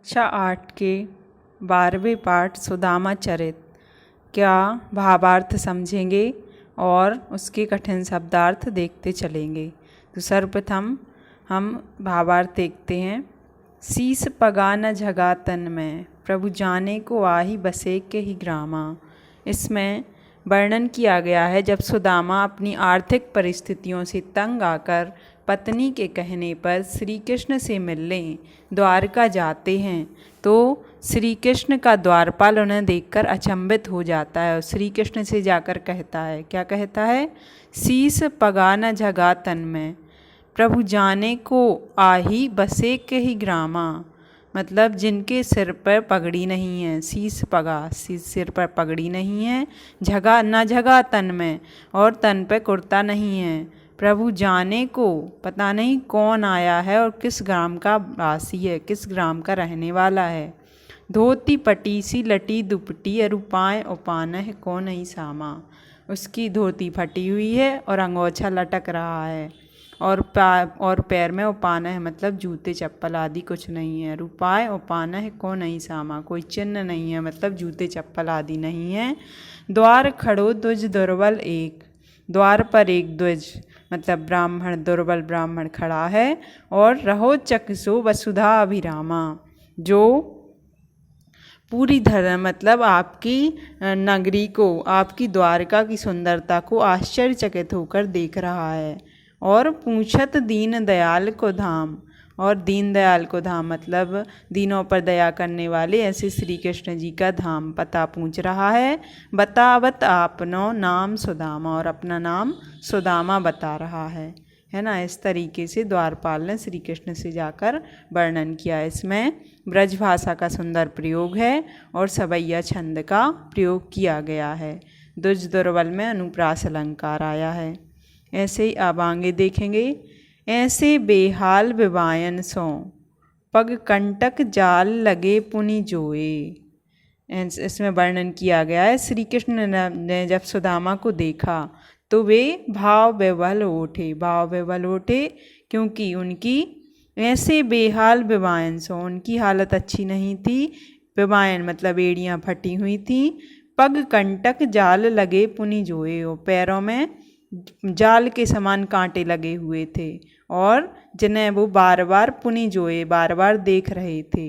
कक्षा 8 के 12वें पाठ सुदामा चरित क्या भावार्थ समझेंगे और उसके कठिन शब्दार्थ देखते चलेंगे। तो सर्वप्रथम हम भावार्थ देखते हैं। शीस पगा न झगा तन में, प्रभु जाने को आही बसे के ही ग्रामा। इसमें वर्णन किया गया है जब सुदामा अपनी आर्थिक परिस्थितियों से तंग आकर पत्नी के कहने पर श्री कृष्ण से मिलने द्वारका जाते हैं तो श्री कृष्ण का द्वारपाल उन्हें देखकर अचंभित हो जाता है और श्री कृष्ण से जाकर कहता है, क्या कहता है? शीस पगा न झगा तन में, प्रभु जाने को आही बसे के ही ग्रामा। मतलब जिनके सिर पर पगड़ी नहीं है, शीस पगा, सिर पर पगड़ी नहीं है, झगा न झगा तन में, और तन पे कुर्ता नहीं है। प्रभु जाने को, पता नहीं कौन आया है और किस ग्राम का वासी है, किस ग्राम का रहने वाला है। धोती पटीसी लटी दुपटी अरुपाएँ उपान है को नहीं सामा। उसकी धोती फटी हुई है और अंगोछा लटक रहा है और पैर में उपान है, मतलब जूते चप्पल आदि कुछ नहीं है। रुपाए उपान है को नहीं सामा, कोई चिन्ह नहीं है, मतलब जूते चप्पल आदि नहीं है। द्वार खड़ो द्विज दुर्बल एक, द्वार पर एक द्विज मतलब ब्राह्मण, दुर्बल ब्राह्मण खड़ा है। और रहो चक्षु वसुधा अभिरामा, जो पूरी धर्म मतलब आपकी नगरी को, आपकी द्वारका की सुंदरता को आश्चर्यचकित होकर देख रहा है। और पूछत दीन दयाल को धाम, और दीन दयाल को धाम मतलब दीनों पर दया करने वाले ऐसे श्री कृष्ण जी का धाम पता पूछ रहा है। बतावत आपनो नाम सुदामा, और अपना नाम सुदामा बता रहा है ना। इस तरीके से द्वारपाल ने श्री कृष्ण से जाकर वर्णन किया। इसमें ब्रज भाषा का सुंदर प्रयोग है और सवैया छंद का प्रयोग किया गया है। द्विज दुर्बल में अनुप्रास अलंकार आया है। ऐसे ही अब आगे देखेंगे। ऐसे बेहाल विवायन सो, पग कंटक जाल लगे पुनि जोए। इसमें वर्णन किया गया है श्री कृष्ण ने जब सुदामा को देखा तो वे भाव विवल उठे, क्योंकि उनकी ऐसे बेहाल विवायन सो, उनकी हालत अच्छी नहीं थी। विवायन मतलब एड़ियाँ फटी हुई थी। पग कंटक जाल लगे पुनि जोए, पैरों में जाल के समान कांटे लगे हुए थे और जिन्हें वो बार बार पुनि जोए, बार बार देख रहे थे।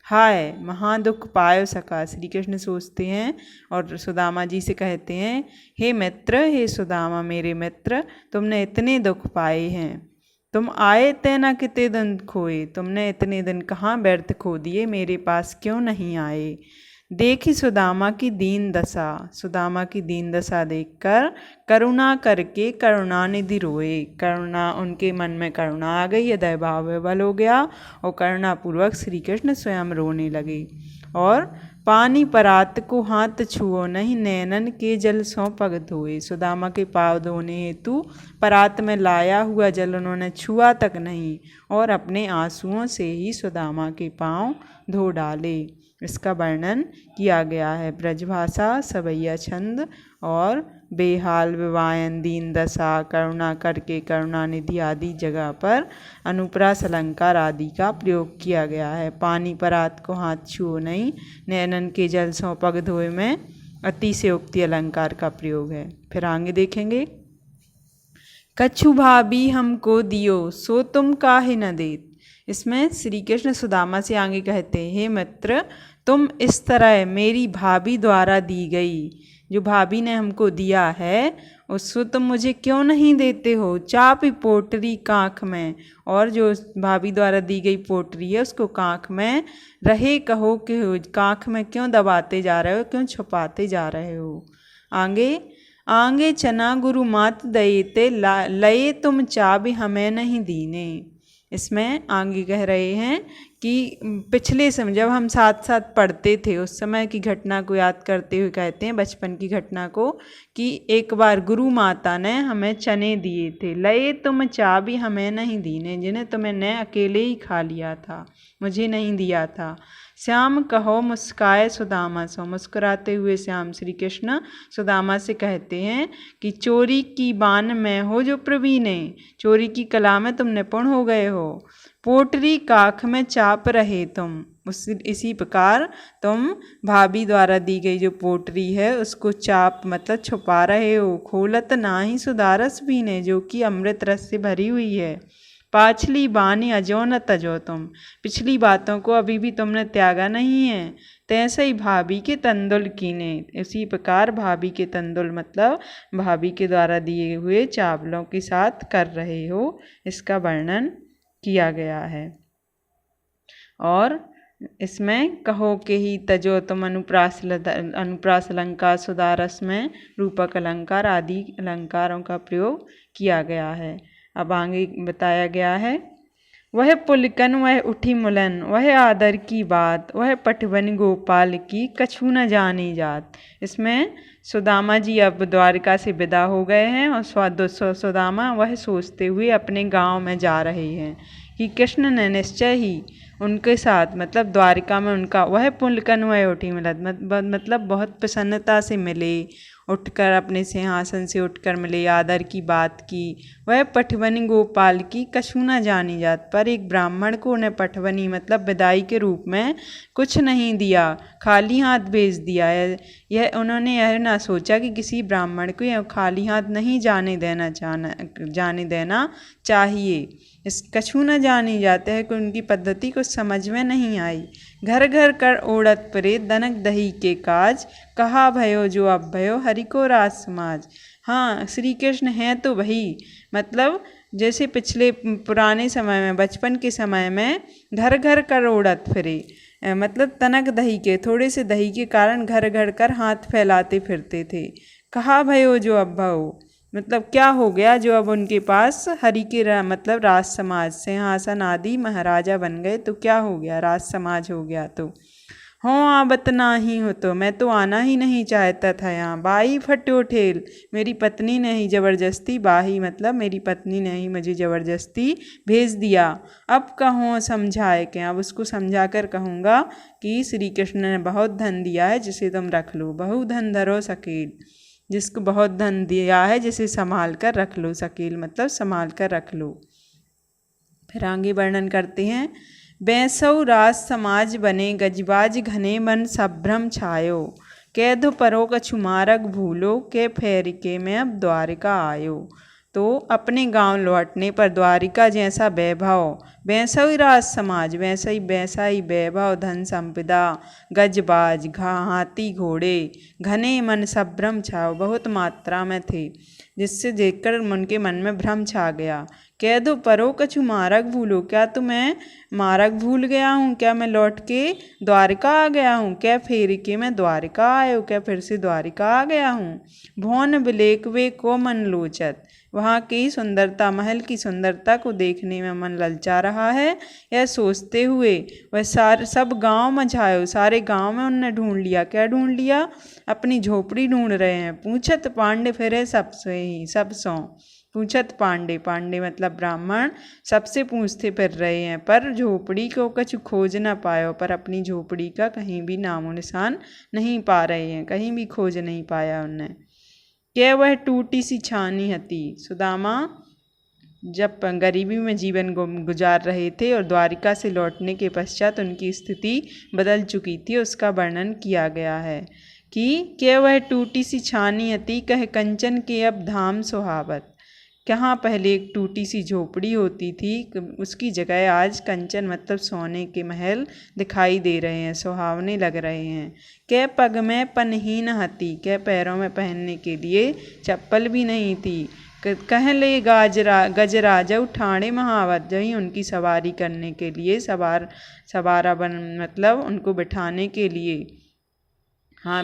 हाय महा दुख पायो सका, श्री कृष्ण सोचते हैं और सुदामा जी से कहते हैं, हे मित्र, हे सुदामा मेरे मित्र, तुमने इतने दुख पाए हैं। तुम आए थे न कितने दिन खोए, तुमने इतने दिन कहाँ व्यर्थ खो दिए, मेरे पास क्यों नहीं आए। देखी सुदामा की दीन दशा, सुदामा की दीन दशा देखकर करुणा करके करुणानिधि रोए। करुणा, उनके मन में करुणा आ गई, हृदय भाव विवल हो गया और करुणापूर्वक श्री कृष्ण स्वयं रोने लगे। और पानी परात को हाथ छुओ नहीं, नैनन के जल सौ पग धोए। सुदामा के पाँव धोने हेतु परात में लाया हुआ जल उन्होंने छुआ तक नहीं और अपने आंसुओं से ही सुदामा के पाँव धो डाले। इसका वर्णन किया गया है। ब्रजभाषा, सवैया छंद और बेहाल विवायन, दीन दशा, करुणा करके करुणानिधि आदि जगह पर अनुप्रास अलंकार आदि का प्रयोग किया गया है। पानी परात को हाथ छुओ नहीं, नैनन के जल सौ पग धोए में अतिशयोक्ति अलंकार का प्रयोग है। फिर आगे देखेंगे। कछु भाभी हमको दियो, सो तुम काहे न देत। इसमें श्री कृष्ण सुदामा से आगे कहते हैं, हे मित्र, तुम इस तरह मेरी भाभी द्वारा दी गई, जो भाभी ने हमको दिया है, उसको तुम मुझे क्यों नहीं देते हो। चापी पोटरी कांख में, और जो भाभी द्वारा दी गई पोटरी है उसको कांख में रहे कहो कि हो, कांख में क्यों दबाते जा रहे हो, क्यों छुपाते जा रहे हो। आगे चना गुरु मात दयेते, लये तुम चाबी हमें नहीं दीने। इसमें आगे कह रहे हैं कि पिछले समय जब हम साथ साथ पढ़ते थे उस समय की घटना को याद करते हुए कहते हैं, बचपन की घटना को, कि एक बार गुरु माता ने हमें चने दिए थे। लये तुम चाबी हमें नहीं दीने, जिन्हें तुमने अकेले ही खा लिया था, मुझे नहीं दिया था। श्याम कहो मुस्काए सुदामा सो, मुस्कुराते हुए श्याम श्री कृष्ण सुदामा से कहते हैं कि चोरी की बान में हो जो प्रवीणे, चोरी की कला में तुम निपुण हो गए हो। पोटरी काख में चाप रहे तुम, इसी प्रकार तुम भाभी द्वारा दी गई जो पोटरी है उसको चाप मतलब छुपा रहे हो। खोलत नाही सुधारस भी ने, जो कि अमृत रस से भरी हुई है। पाछली बानी अजो न तजो तुम, पिछली बातों को अभी भी तुमने त्यागा नहीं है। तैसे ही भाभी के तंदुल कीने, इसी प्रकार भाभी के तंदुल मतलब भाभी के द्वारा दिए हुए चावलों के साथ कर रहे हो, इसका वर्णन किया गया है। और इसमें कहो के ही तजो तुम अनुप्रास अलंकार सुधारस में रूपक अलंकार आदि अलंकारों का प्रयोग किया गया है। अब आगे बताया गया है, वह पुलकन वह उठी मुलन, वह आदर की बात, वह पटवन गोपाल की कछु न जानी जात। इसमें सुदामा जी अब द्वारिका से विदा हो गए हैं और सुदामा वह सोचते हुए अपने गांव में जा रहे हैं कि कृष्ण ने निश्चय ही उनके साथ मतलब द्वारिका में उनका वह पुलकन वह उठी मिलन मतलब बहुत प्रसन्नता से मिले, उठकर अपने सिंहासन से उठकर मिले, आदर की बात की। वह पटवनी गोपाल की कछु न जानी जात, पर एक ब्राह्मण को उन्हें पटवनी मतलब विदाई के रूप में कुछ नहीं दिया, खाली हाथ भेज दिया है। यह उन्होंने यह ना सोचा कि किसी ब्राह्मण को यह खाली हाथ नहीं जाने देना चाहिए। इस कछु न जानी जाते हैं कि उनकी पद्धति कुछ समझ में नहीं आई। घर घर कर ओढ़त परे दनक दही के काज, कहा भयो जो अब भयो हरि को राज समाज। हाँ, श्री कृष्ण हैं तो वही मतलब जैसे पिछले पुराने समय में बचपन के समय में घर घर कर ओढ़त फिरे मतलब तनक दही के थोड़े से दही के कारण घर घर कर हाथ फैलाते फिरते थे। कहा भयो जो अब भयो मतलब क्या हो गया जो अब उनके पास हरि के मतलब राज समाज सिंहासन आदि महाराजा बन गए, तो क्या हो गया, राज समाज हो गया। तो हो आवत नाही हो, तो मैं तो आना ही नहीं चाहता था यहाँ। बाई फट्यो ठेल, मेरी पत्नी ने ही जबरदस्ती, बाही मतलब मेरी पत्नी ने ही मुझे जबरदस्ती भेज दिया। अब कहो समझाए क्या, अब उसको समझा कर कहूँगा कि श्री कृष्ण ने बहुत धन दिया है जिसे तुम रख लो। बहु धन धरो सकेल, जिसको बहुत धन दिया है जिसे संभाल कर रख लो। सकेल मतलब संभाल कर रख लो। फिर आगे वर्णन करते हैं, बैसौ राज समाज बने गजबाज घने मन संभ्रम छायो, कैद परो कछु मारग भूलो, के फेरिके में अब द्वारिका आयो। तो अपने गांव लौटने पर द्वारिका जैसा वैभव, वैसा ही राज समाज, वैसा ही वैभव, धन संपदा, गजबाज हाथी घोड़े, घने मन संभ्रम छाओ बहुत मात्रा में थे, जिससे देखकर उनके मन में भ्रम छा गया। कह दो परो कछु मारग भूलो, क्या तो मैं मारग भूल गया हूँ, क्या मैं लौट के द्वारिका आ गया हूँ, क्या फेरी के मैं द्वारिका आयो, क्या फिर से द्वारिका आ गया हूँ। भौन बिलेक वे को मन लोचत, वहाँ की सुंदरता महल की सुंदरता को देखने में मन ललचा रहा है। यह सोचते हुए वह सब गांव में छायो, सारे गांव में उनने ढूंढ लिया। क्या ढूंढ लिया, अपनी झोपड़ी ढूंढ रहे हैं। पूछत पांडे फिरे सबसे ही सब सौ, पूछत पांडे, पांडे मतलब ब्राह्मण सबसे पूछते फिर रहे हैं, पर झोपड़ी को कुछ खोज ना पायो, पर अपनी झोपड़ी का कहीं भी नामो निशान नहीं पा रहे हैं, कहीं भी खोज नहीं पाया उनने। क्या वह टूटी सी छानी हती, सुदामा जब गरीबी में जीवन गुजार रहे थे और द्वारिका से लौटने के पश्चात उनकी स्थिति बदल चुकी थी, उसका वर्णन किया गया है कि क्या वह टूटी सी छानी हती, कह कंचन के अब धाम सुहावत। कहाँ पहले एक टूटी सी झोपड़ी होती थी, उसकी जगह आज कंचन मतलब सोने के महल दिखाई दे रहे हैं, सुहावने लग रहे हैं। कै पग में पनहीन हती, कै पैरों में पहनने के लिए चप्पल भी नहीं थी। कह ले गजराज ठाणे महावत, जहीं उनकी सवारी करने के लिए सवारा बन मतलब उनको बिठाने के लिए हाँ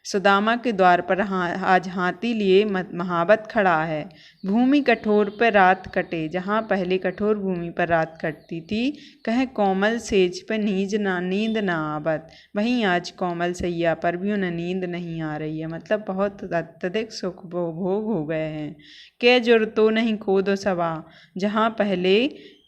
सुदामा के द्वार पर आज हाथी लिए महावत खड़ा है। भूमि कठोर पर रात कटे, जहाँ पहले कठोर भूमि पर रात कटती थी, कहे कोमल सेज पर नींद ना आवत, वहीं आज कोमल सैया पर भी उन्हें नींद नहीं आ रही है, मतलब बहुत अत्यधिक सुख भोग हो गए हैं। के जुर तो नहीं खोदो सवा, जहाँ पहले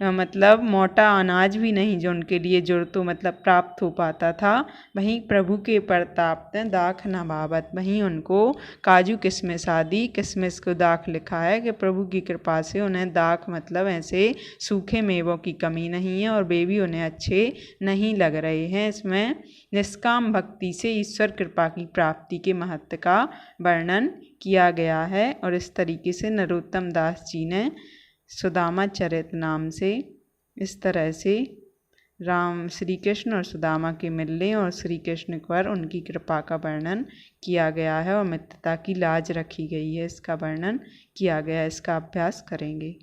मतलब मोटा अनाज भी नहीं जो उनके लिए जुड़तो मतलब प्राप्त हो पाता था। वहीं प्रभु के प्रताप ते दाख न भावत, वहीं उनको काजू किशमिश आदि, किशमिश को दाख लिखा है कि प्रभु की कृपा से उन्हें दाख मतलब ऐसे सूखे मेवों की कमी नहीं है और वे भी उन्हें अच्छे नहीं लग रहे हैं। इसमें निष्काम भक्ति से ईश्वर कृपा की प्राप्ति के महत्व का वर्णन किया गया है और इस तरीके से नरोत्तम दास जी ने सुदामा चरित नाम से इस तरह से राम श्री कृष्ण और सुदामा के मिलने और श्री कृष्ण पर उनकी कृपा का वर्णन किया गया है और मित्रता की लाज रखी गई है, इसका वर्णन किया गया है। इसका अभ्यास करेंगे।